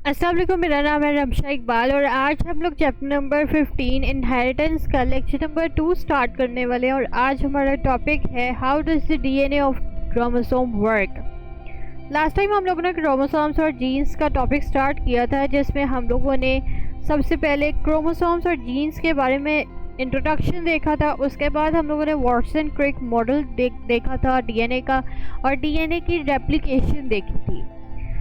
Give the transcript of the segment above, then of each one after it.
अस्सलाम वालेकुम, मेरा नाम है रमशा इकबाल और आज हम लोग चैप्टर नंबर 15 इनहेरिटेंस का लेक्चर नंबर 2 स्टार्ट करने वाले हैं। और आज हमारा टॉपिक है how does the DNA of chromosome work. Last time हम लोगों ने क्रोमोसोम्स और जीन्स का टॉपिक स्टार्ट किया था, जिसमें हम लोगों ने सबसे पहले क्रोमोसोम्स और जीन्स के बारे में इंट्रोडक्शन देखा था। उसके बाद हम लोगों ने वाटसन क्रिक मॉडल देखा था डीएनए का, और डीएनए की रेप्लिकेशन देखी थी।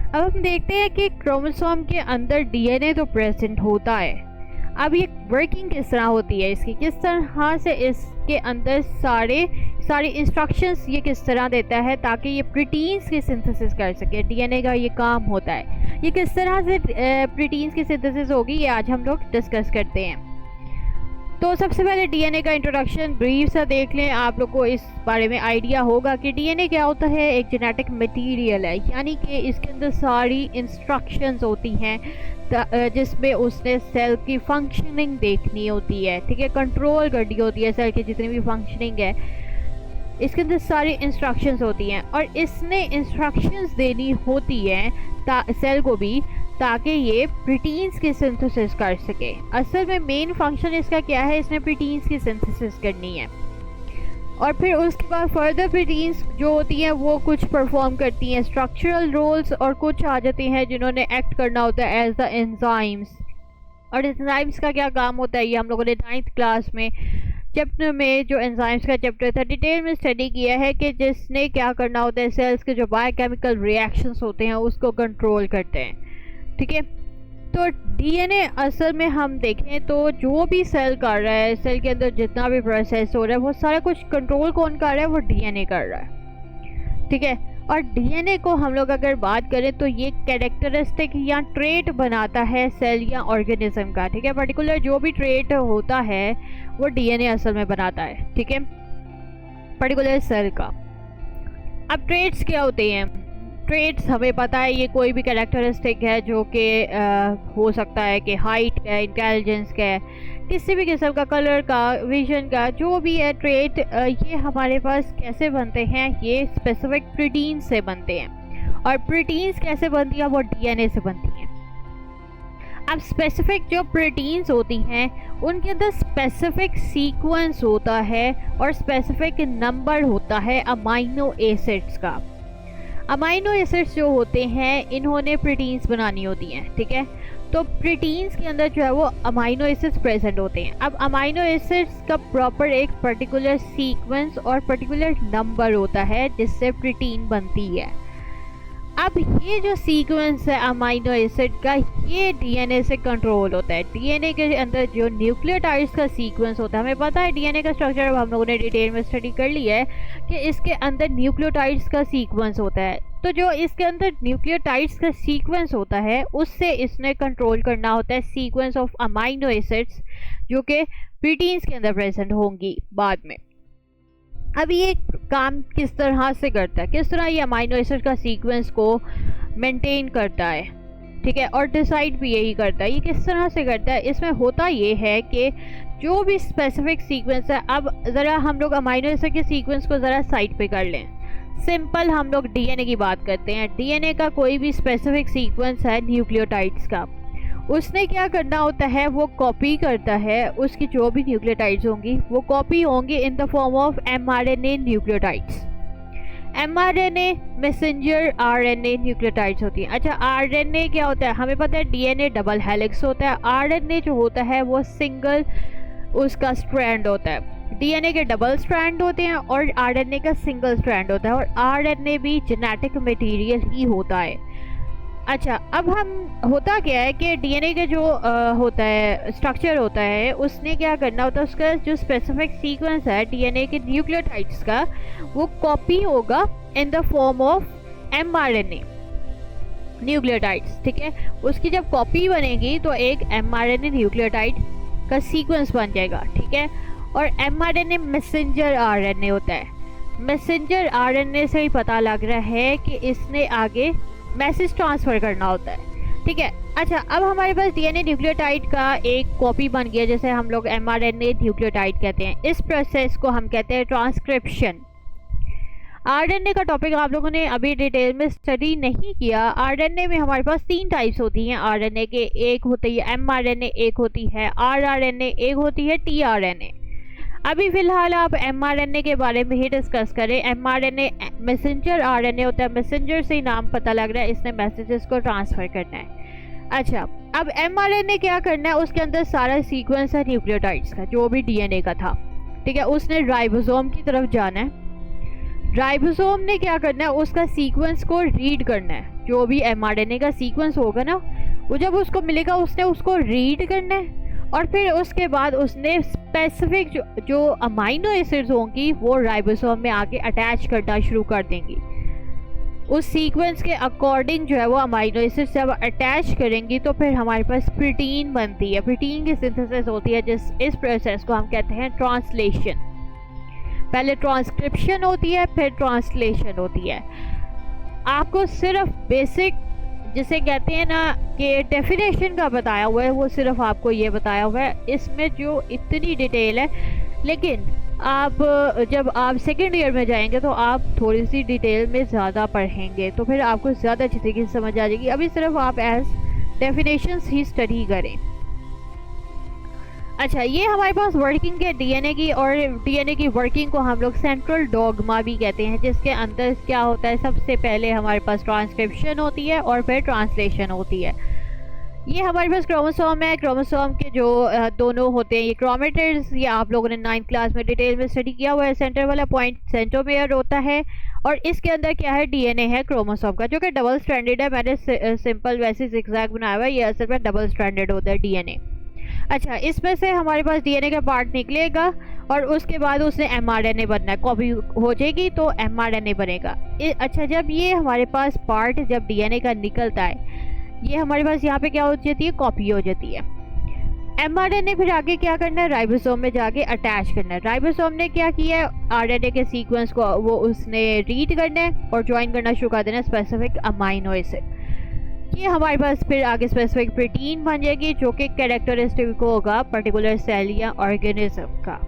अब हम देखते हैं कि क्रोमोसोम के अंदर डीएनए तो प्रेजेंट होता है। अब ये वर्किंग किस तरह होती है इसकी, किस तरह से इसके अंदर सारे इंस्ट्रक्शंस ये किस तरह देता है ताकि ये प्रोटीन्स की सिंथेसिस कर सके। डीएनए का ये काम होता है, ये किस तरह से प्रोटीन्स की सिंथेसिस होगी, ये आज हम लोग डिस्कस करते हैं। तो सबसे पहले डीएनए का इंट्रोडक्शन ब्रीफ सा देख लें। आप लोग को इस बारे में आइडिया होगा कि डीएनए क्या होता है। एक जेनेटिक मटेरियल है, यानी कि इसके अंदर सारी इंस्ट्रक्शंस होती हैं जिसमें उसने सेल की फंक्शनिंग देखनी होती है, ठीक है, कंट्रोल करनी होती है सेल की जितनी भी फंक्शनिंग है। इसके अंदर सारी इंस्ट्रक्शंस होती हैं और इसने इंस्ट्रक्शंस देनी होती है सेल को भी, ताकि ये प्रोटीन्स की सिंथेसिस कर सके। असल में मेन फंक्शन इसका क्या है, इसने प्रोटीन्स की सिंथेसिस करनी है। और फिर उसके बाद फर्दर प्रोटीन्स जो होती हैं वो कुछ परफॉर्म करती हैं स्ट्रक्चरल रोल्स, और कुछ आ जाती हैं जिन्होंने एक्ट करना होता है एज द एंजाइम्स। और एंजाइम्स का क्या काम होता है ये हम लोगों ने 9th क्लास में चैप्टर में जो एंजाइम्स का चैप्टर था डिटेल में स्टडी किया है, कि जिसने क्या करना होता है सेल्स के जो बायोकेमिकल रिएक्शंस होते हैं उसको कंट्रोल करते हैं, ठीक है। तो डीएनए असल में हम देखें तो जो भी सेल कर रहा है, सेल के अंदर जितना भी प्रोसेस हो रहा है वो सारा कुछ कंट्रोल कौन कर रहा है, वो डीएनए कर रहा है, ठीक है। और डीएनए को हम लोग अगर बात करें तो ये कैरेक्टरिस्टिक या ट्रेट बनाता है सेल या ऑर्गेनिज्म का, ठीक है। पर्टिकुलर जो भी ट्रेट होता है वो डीएनए असल में बनाता है, ठीक है, पर्टिकुलर सेल का। अब ट्रेट्स क्या होते हैं? ट्रेट्स हमें पता है ये कोई भी कैरेक्टरिस्टिक है जो कि हो सकता है कि हाइट का, इंटेलिजेंस का, किसी भी किस्म का, कलर का, विजन का, जो भी है ट्रेट, ये हमारे पास कैसे बनते हैं, ये स्पेसिफिक प्रोटीन से बनते हैं। और प्रोटीन्स कैसे बनती हैं, वो डीएनए से बनती हैं। अब स्पेसिफिक जो प्रोटीन्स होती हैं उनके अंदर स्पेसिफिक सीक्वेंस होता है और स्पेसिफिक नंबर होता है अमाइनो एसिड्स का। अमाइनो एसिड्स जो होते हैं इन्होंने प्रोटीन्स बनानी होती हैं, ठीक है। तो प्रोटीन्स के अंदर जो है वो अमाइनो एसिड्स प्रेजेंट होते हैं। अब अमाइनो एसिड्स का प्रॉपर एक पर्टिकुलर सीक्वेंस और पर्टिकुलर नंबर होता है जिससे प्रोटीन बनती है। अब ये जो सीक्वेंस है अमाइनो एसिड का, ये डीएनए से कंट्रोल होता है। डीएनए के अंदर जो न्यूक्लियोटाइड्स का सीक्वेंस होता है, हमें पता है डीएनए का स्ट्रक्चर अब हम लोगों ने डिटेल में स्टडी कर लिया है कि इसके अंदर न्यूक्लियोटाइड्स का सीक्वेंस होता है। तो जो इसके अंदर न्यूक्लियोटाइड्स का सीक्वेंस होता है उससे इसने कंट्रोल करना होता है सीक्वेंस ऑफ अमाइनो एसिड्स, जो कि प्रोटीन्स के अंदर प्रेजेंट होंगी बाद में। अब ये काम किस तरह से करता है, किस तरह ये अमाइनो एसिड का सीक्वेंस को मेंटेन करता है, ठीक है, और डिसाइड भी यही करता है। ये किस तरह से करता है, इसमें होता ये है कि जो भी स्पेसिफिक सीक्वेंस है, अब ज़रा हम लोग अमाइनो एसिड के सीक्वेंस को ज़रा साइड पे कर लें। सिंपल हम लोग डीएनए की बात करते हैं। डीएनए का कोई भी स्पेसिफिक सीक्वेंस है न्यूक्लियोटाइड्स का, उसने क्या करना होता है, वो कॉपी करता है उसकी जो भी न्यूक्लियोटाइड्स होंगी, वो कॉपी होंगी in the form of mRNA nucleotides. MRNA messenger RNA nucleotides होती हैं। अच्छा, आरएनए क्या होता है, हमें पता है डीएनए डबल हेलिक्स होता है, आरएनए जो होता है वो सिंगल उसका स्ट्रैंड होता है। डीएनए के डबल स्ट्रैंड होते हैं और आरएनए का सिंगल स्ट्रैंड होता है, और आरएनए भी जेनेटिक मटेरियल ही होता है। अच्छा, अब हम होता क्या है कि डीएनए के जो होता है स्ट्रक्चर होता है, उसने क्या करना होता है, उसका जो स्पेसिफिक सीक्वेंस है डीएनए के न्यूक्लियोटाइड्स का, वो कॉपी होगा in the form of mRNA nucleotides, ठीक है। उसकी जब कॉपी बनेगी तो एक एमआरएनए न्यूक्लियोटाइड का सीक्वेंस बन जाएगा, ठीक है। और एमआरएनए मैसेंजर आरएनए होता है। मैसेंजर आरएनए से ही पता लग रहा है कि इसने आगे मैसेज ट्रांसफ़र करना होता है, ठीक है। अच्छा, अब हमारे पास डीएनए न्यूक्लियोटाइड का एक कॉपी बन गया, जैसे हम लोग एमआरएनए न्यूक्लियोटाइड कहते हैं। इस प्रोसेस को हम कहते हैं ट्रांसक्रिप्शन। आरएनए का टॉपिक आप लोगों ने अभी डिटेल में स्टडी नहीं किया। आरएनए में हमारे पास 3 टाइप्स होती हैं आरएनए के। एक होती है एमआरएनए, एक होती है आरआरएनए, एक होती है टीआरएनए। अभी फिलहाल आप एमआरएनए के बारे में ही डिस्कस करें। एमआरएनए मैसेंजर आरएनए होता है, मैसेंजर से ही नाम पता लग रहा है, इसने मैसेजेस को ट्रांसफ़र करना है। अच्छा, अब एमआरएनए क्या करना है, उसके अंदर सारा सीक्वेंस है न्यूक्लियोटाइड्स का, जो भी डीएनए का था, ठीक है। उसने राइबोसोम की तरफ जाना है। राइबोसोम ने क्या करना है, उसका सीक्वेंस को रीड करना है। जो भी एमआरएनए का सीक्वेंस होगा ना, वो जब उसको मिलेगा उसने उसको रीड करना है, और फिर उसके बाद उसने स्पेसिफिक जो अमाइनो एसिड्स होंगी वो राइबोसोम में आके अटैच करना शुरू कर देंगी। उस सीक्वेंस के अकॉर्डिंग जो है वो अमाइनो एसिड्स जब अटैच करेंगी तो फिर हमारे पास प्रोटीन बनती है। प्रोटीन की सिंथेसिस होती है, इस प्रोसेस को हम कहते हैं ट्रांसलेशन। पहले ट्रांसक्रिप्शन होती है, फिर ट्रांसलेशन होती है। आपको सिर्फ बेसिक जिसे कहते हैं ना कि डेफिनेशन का बताया हुआ है, वो सिर्फ आपको ये बताया हुआ है। इसमें जो इतनी डिटेल है, लेकिन आप जब आप सेकेंड ईयर में जाएंगे तो आप थोड़ी सी डिटेल में ज़्यादा पढ़ेंगे, तो फिर आपको ज़्यादा अच्छी तरीके से समझ आ जाएगी। अभी सिर्फ आप एज डेफिनेशंस ही स्टडी करें। अच्छा, ये हमारे पास वर्किंग है डीएनए की, और डीएनए की वर्किंग को हम लोग सेंट्रल डॉगमा भी कहते हैं, जिसके अंदर क्या होता है, सबसे पहले हमारे पास ट्रांसक्रिप्शन होती है और फिर ट्रांसलेशन होती है। ये हमारे पास क्रोमोसोम है। क्रोमोसोम के जो दोनों होते हैं ये क्रोमेटिड्स, ये आप लोगों ने 9th क्लास में डिटेल में स्टडी किया हुआ है। सेंटर वाला पॉइंट सेंट्रोमेयर होता है, और इसके अंदर क्या है, डीएनए है क्रोमोसोम का, जो कि डबल स्ट्रैंडेड है। मैंने सिंपल वैसे जिगजैग बनाया हुआ है, ये असल में डबल स्ट्रैंडेड होता है डीएनए। अच्छा, इसमें से हमारे पास डीएनए का पार्ट निकलेगा और उसके बाद उसने एमआरएनए बनना है। कॉपी हो जाएगी तो एमआरएनए बनेगा। अच्छा, जब ये हमारे पास पार्ट जब डीएनए का निकलता है, ये हमारे पास यहाँ पे क्या हो जाती है, कॉपी हो जाती है। एमआरएनए फिर आगे क्या करना है, राइबोसोम में जाके अटैच करना है। राइबोसोम ने क्या किया है, आरएनए के सीक्वेंस को वो उसने रीड करना है और ज्वाइन करना शुरू कर देना है स्पेसिफिक अमाइनो एसिड। ये हमारे पास फिर आगे स्पेसिफिक प्रोटीन बन जाएगी, जो कि कैरेक्टरिस्टिक होगा पर्टिकुलर सेल या ऑर्गेनिज्म का।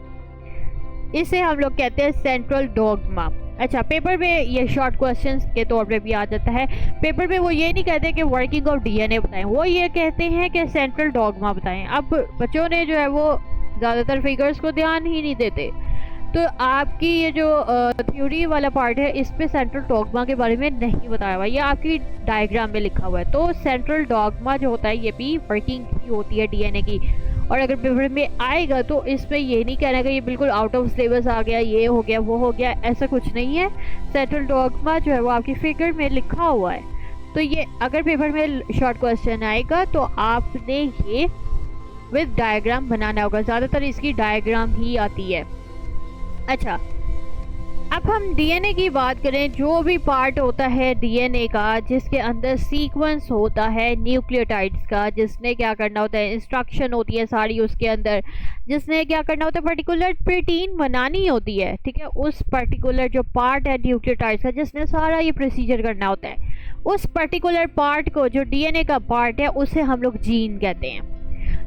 इसे हम लोग कहते हैं सेंट्रल डॉगमा। अच्छा, पेपर में ये शॉर्ट क्वेश्चंस के तौर पे भी आ जाता है। पेपर में वो ये नहीं कहते कि वर्किंग ऑफ डीएनए बताएं, वो ये कहते हैं कि सेंट्रल डॉगमा बताएं। अब बच्चों ने जो है वो ज़्यादातर फिगर्स को ध्यान ही नहीं देते, तो आपकी ये जो थ्योरी वाला पार्ट है, इस पे सेंट्रल डॉगमा के बारे में नहीं बताया हुआ, ये आपकी डायग्राम में लिखा हुआ है। तो सेंट्रल डॉगमा जो होता है ये भी वर्किंग ही होती है डीएनए की। और अगर पेपर में आएगा तो इसमें ये नहीं कहना कि ये बिल्कुल आउट ऑफ सिलेबस आ गया, ये हो गया वो हो गया, ऐसा कुछ नहीं है। सेंट्रल डॉगमा जो है वो आपकी फिगर में लिखा हुआ है। तो ये अगर पेपर में शॉर्ट क्वेश्चन आएगा तो आपने ये विद डायग्राम बनाना होगा। ज़्यादातर इसकी डायग्राम ही आती है। अच्छा, अब हम डीएनए की बात करें। जो भी पार्ट होता है डीएनए का जिसके अंदर सीक्वेंस होता है न्यूक्लियोटाइड्स का, जिसने क्या करना होता है, इंस्ट्रक्शन होती है सारी उसके अंदर, जिसने क्या करना होता है, पर्टिकुलर प्रोटीन बनानी होती है, ठीक है। उस पर्टिकुलर जो पार्ट है न्यूक्लियोटाइड्स का, जिसने सारा ये प्रोसीजर करना होता है, उस पर्टिकुलर पार्ट को, जो डीएनए का पार्ट है, उसे हम लोग जीन कहते हैं।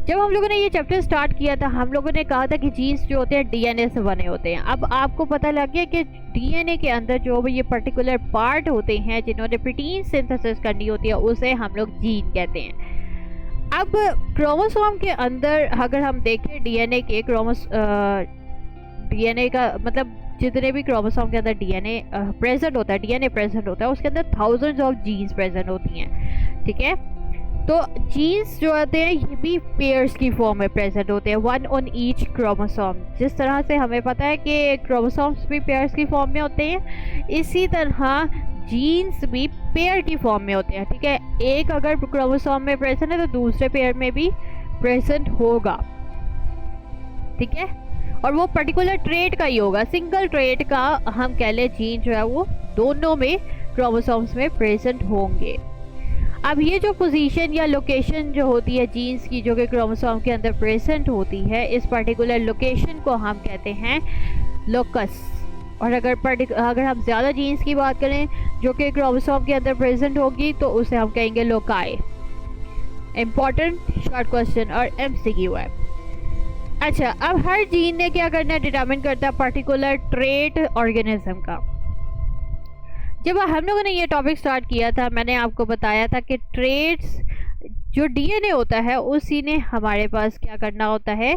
जब हम लोगों ने ये चैप्टर स्टार्ट किया था, हम लोगों ने कहा था कि जीन्स जो होते हैं डीएनए से बने होते हैं। अब आपको पता लग गया कि डीएनए के अंदर जो भी ये पर्टिकुलर पार्ट होते हैं जिन्होंने प्रोटीन सिंथेसिस करनी होती है, उसे हम लोग जीन कहते हैं। अब क्रोमोसोम के अंदर अगर हम देखें डीएनए के डीएनए का मतलब जितने भी क्रोमोसोम के अंदर डीएनए प्रेजेंट होता है, उसके अंदर थाउजेंड्स ऑफ जीन्स प्रेजेंट होती हैं, ठीक है। तो जीन्स जो होते हैं ये भी पेयर्स की फॉर्म में प्रेजेंट होते हैं, 1 ऑन ईच क्रोमोसोम। जिस तरह से हमें पता है कि क्रोमोसोम्स भी पेयर्स की फॉर्म में होते हैं, इसी तरह जीन्स भी पेयर की फॉर्म में होते हैं, ठीक है। एक अगर क्रोमोसोम में प्रेजेंट है तो दूसरे पेयर में भी प्रेजेंट होगा, ठीक है। और वो पर्टिकुलर ट्रेट का ही होगा, सिंगल ट्रेट का हम कह लें जीन जो है वो दोनों में क्रोमोसोम्स में प्रेजेंट होंगे। अब ये जो पोजीशन या लोकेशन जो होती है जीन्स की, जो कि क्रोमोसोम के अंदर प्रेजेंट होती है, इस पर्टिकुलर लोकेशन को हम कहते हैं लोकस। और अगर हम ज़्यादा जीन्स की बात करें जो कि क्रोमोसोम के अंदर प्रेजेंट होगी, तो उसे हम कहेंगे लोकाई। इम्पॉर्टेंट शॉर्ट क्वेश्चन और एमसीक्यू है। अच्छा, अब हर जीन ने क्या करना है, डिटरमिन करता है पर्टिकुलर ट्रेट ऑर्गेनिज्म का। जब हम लोगों ने ये टॉपिक स्टार्ट किया था, मैंने आपको बताया था कि ट्रेड्स जो डीएनए होता है उसी ने हमारे पास क्या करना होता है,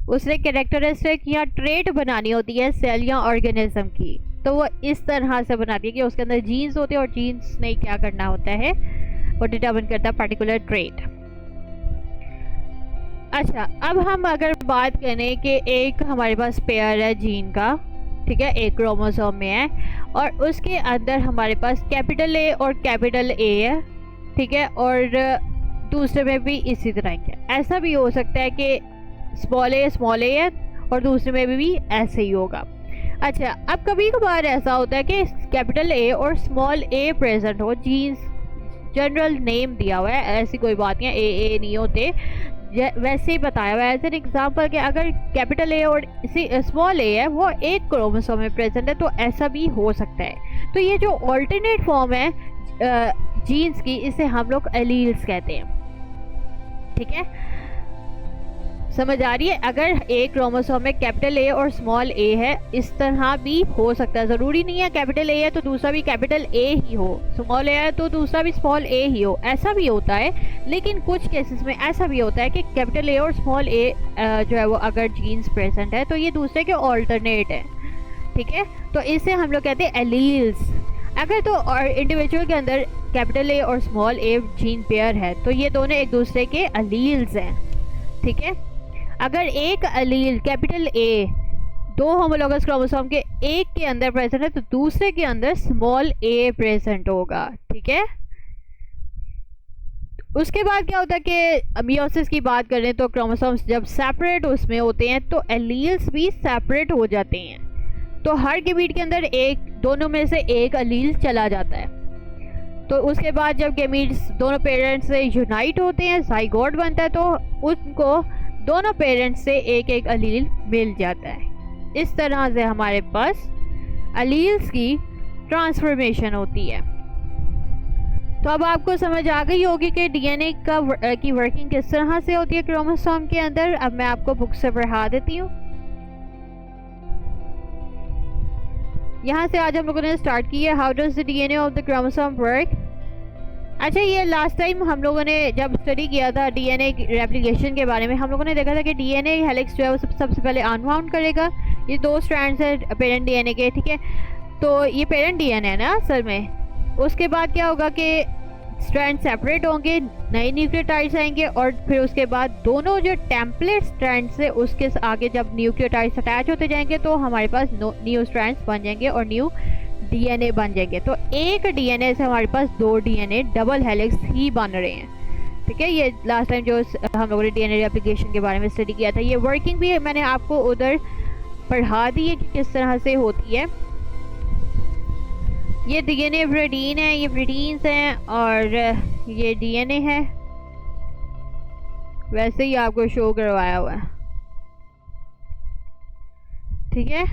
उसने कैरेक्टरिस्टिक या ट्रेट बनानी होती है सेल या ऑर्गेनिज्म की। तो वो इस तरह से बनाती है कि उसके अंदर जीन्स होते हैं और जीन्स ने क्या करना होता है, वो डिटर्मिन करता है पर्टिकुलर ट्रेट। अच्छा, अब हम अगर बात करें कि एक हमारे पास पेयर है जीन का, ठीक है, एक क्रोमोसोम में है और उसके अंदर हमारे पास कैपिटल ए और कैपिटल ए है, ठीक है, और दूसरे में भी इसी तरह का। ऐसा भी हो सकता है कि स्मॉल ए है और दूसरे में भी ऐसे ही होगा। अच्छा, अब कभी कभार ऐसा होता है कि कैपिटल ए और स्मॉल ए प्रेजेंट हो, जीन्स जनरल नेम दिया हुआ है, ऐसी कोई बात नहीं है, ए नहीं होते, वैसे ही बताया हुआ है। एज एन एग्जाम्पल कि अगर कैपिटल ए और स्मॉल ए है वो एक क्रोमोसोम में प्रेजेंट है, तो ऐसा भी हो सकता है। तो ये जो ऑल्टरनेट फॉर्म है जीन्स की, इसे हम लोग एलील्स कहते हैं, ठीक है, समझ आ रही है। अगर एक क्रोमोसोम में कैपिटल ए और स्मॉल ए है, इस तरह भी हो सकता है, ज़रूरी नहीं है कैपिटल ए है तो दूसरा भी कैपिटल ए ही हो, स्मॉल ए है तो दूसरा भी स्मॉल ए ही हो, ऐसा भी होता है। लेकिन कुछ केसेस में ऐसा भी होता है कि कैपिटल ए और स्मॉल ए जो है वो अगर जीन्स प्रेजेंट है तो ये दूसरे के ऑल्टरनेट है, ठीक है, तो इसे हम लोग कहते हैं एलील्स। अगर तो और इंडिविजुअल के अंदर कैपिटल ए और स्मॉल ए जीन पेयर है तो ये दोनों एक दूसरे के एलील्स हैं, ठीक है। अगर एक एलील कैपिटल ए दो होमोलोगस क्रोमोसोम के एक के अंदर प्रेजेंट है तो दूसरे के अंदर स्मॉल ए प्रेजेंट होगा, ठीक है। उसके बाद क्या होता है कि मियोसिस की बात करें तो क्रोमोसोम्स जब सेपरेट उसमें होते हैं तो एलील्स भी सेपरेट हो जाते हैं, तो हर गैमीट के अंदर एक दोनों में से एक एलील चला जाता है। तो उसके बाद जब गैमीट्स दोनों पेरेंट्स से यूनाइट होते हैं, जाइगोट बनता है, तो उनको दोनों पेरेंट्स से एक एक एलील मिल जाता है। इस तरह से हमारे पास एलील्स की ट्रांसफॉर्मेशन होती है। तो अब आपको समझ आ गई होगी कि डीएनए की वर्किंग किस तरह से होती है क्रोमोसोम के अंदर। अब मैं आपको बुक से पढ़ा देती हूँ। यहाँ से आज हम लोगों ने स्टार्ट की है, how does the DNA of the chromosome work. अच्छा, ये लास्ट टाइम हम लोगों ने जब स्टडी किया था डीएनए रेप्लिकेशन के बारे में, हम लोगों ने देखा था कि डीएनए हेलिक्स जो है वो सबसे पहले अनवाउंड करेगा। ये दो स्ट्रैंड्स है पेरेंट डीएनए के, ठीक है, तो ये पेरेंट डीएनए है ना असल में। उसके बाद क्या होगा कि स्ट्रैंड सेपरेट होंगे, नए न्यूक्लियोटाइड्स आएंगे और फिर उसके बाद दोनों जो टेम्पलेट स्ट्रैंड्स से उसके आगे जब न्यूक्लियोटाइड्स अटैच होते जाएंगे तो हमारे पास न्यू स्ट्रैंड्स बन जाएंगे और न्यू डीएनए बन जाएंगे। तो एक डीएनए से हमारे पास दो डीएनए डबल हेलिक्स ही बन रहे हैं, ठीक है। ये लास्ट टाइम जो हम लोगों ने डीएनए एप्लीकेशन के बारे में स्टडी किया था, ये वर्किंग भी मैंने आपको उधर पढ़ा दी है कि किस तरह से होती है। ये डीएनए प्रोटीन है, ये प्रोटीन्स हैं और ये डीएनए है, वैसे ही आपको शो करवाया हुआ है, ठीक है।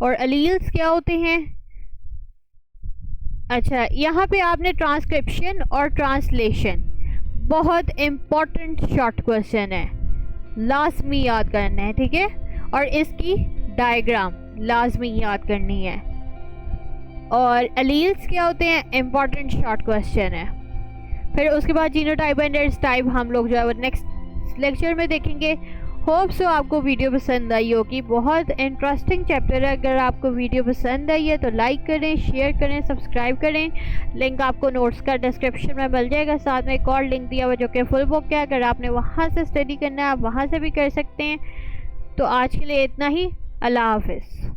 और एलील्स क्या होते हैं? अच्छा, यहाँ पे आपने ट्रांसक्रिप्शन और ट्रांसलेशन, बहुत इम्पोर्टेंट शॉर्ट क्वेश्चन है, लाजमी याद करना है, ठीक है, और इसकी डायग्राम लाजमी याद करनी है। और एलील्स क्या होते हैं, इम्पोर्टेंट शॉर्ट क्वेश्चन है। फिर उसके बाद जीनोटाइप एंड एड्स टाइप हम लोग जो है वो नेक्स्ट लेक्चर में देखेंगे। होप सो आपको वीडियो पसंद आई होगी, बहुत इंटरेस्टिंग चैप्टर है। अगर आपको वीडियो पसंद आई है तो लाइक करें, शेयर करें, सब्सक्राइब करें। लिंक आपको नोट्स का डिस्क्रिप्शन में मिल जाएगा, साथ में एक और लिंक दिया हुआ जो कि फुल बुक है, अगर आपने वहाँ से स्टडी करना है आप वहाँ से भी कर सकते हैं। तो आज के लिए इतना ही, अल्लाह हाफिज़।